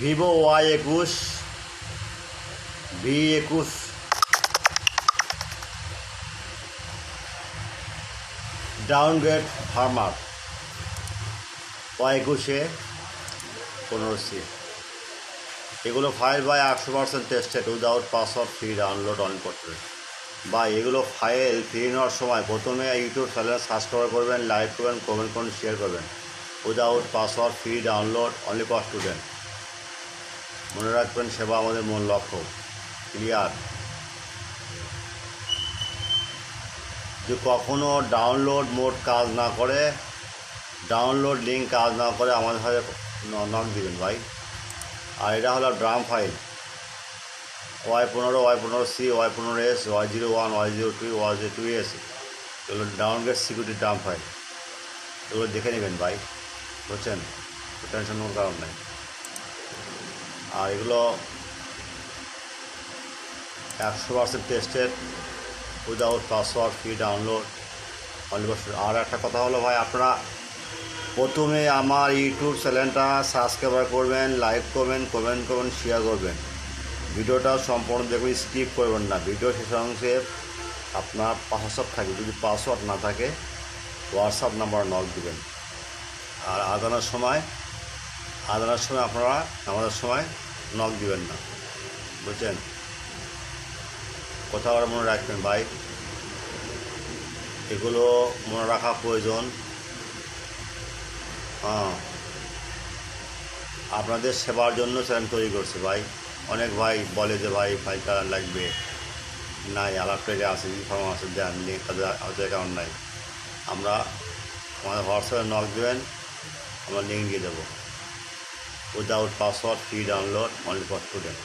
Vivo Y21 V21 Downgrade Firmware Y21A 15C এগুলো file by 100% tested without password free download on করতে বা এগুলো file free নেওয়ার সময় প্রথমে ইউটিউব চ্যানেল সাবস্ক্রাইব করবেন, লাইক করবেন, কমেন্ট করুন, শেয়ার করবেন। Without password free download only for student. মনে রাখবেন, সেবা আমাদের মূল লক্ষ্য। ক্লিয়ার? যে কখনও ডাউনলোড মোড কাজ না করে, ডাউনলোড লিঙ্ক কাজ না করে আমাদের সাথে নক দিবেন ভাই। আর এটা হলো drum file Y15, Y15C, Y15S, Y01, Y02, Y02S। এগুলো ডাউনগ্রেড সিকিউরিটি ড্রাম ফাইল। এগুলো দেখে নেবেন ভাই, বুঝছেন? টেনশন কোনো কারণ নেই। আর এগুলো 100% tested without password free download only for. আর একটা কথা হলো ভাই, আপনারা প্রথমে আমার ইউটিউব চ্যানেলটা সাবস্ক্রাইব করবেন, লাইক করবেন, কমেন্ট করবেন, শেয়ার করবেন। ভিডিওটা সম্পূর্ণ দেখবেন, স্কিপ করবেন না। ভিডিও শেষ অংশে আপনার পাসওয়ার্ড থাকবে, যদি পাসওয়ার্ড না থাকে হোয়াটসঅ্যাপ নাম্বার নক দিবেন। আর আদানের সময় আপনারা আমাদের সময় নক দিবেন না, বুঝছেন? কথা মনে রাখবেন ভাই, এগুলো মনে রাখা প্রয়োজন। আপনাদের সেবার জন্য চ্যানেল তৈরি করছে ভাই। অনেক ভাই বলে যে ভাই ফাইলটা লাগবে, নাই আলাপটাকে আছে, ইনফর্ম আছে, দেন লিঙ্ক তাদের অ্যাকাউন্ট নাই। আমরা আমাদের হোয়াটসঅ্যাপে নক দেবেন, আমরা লিঙ্ক দিয়ে দেবো। Without password free download only for student.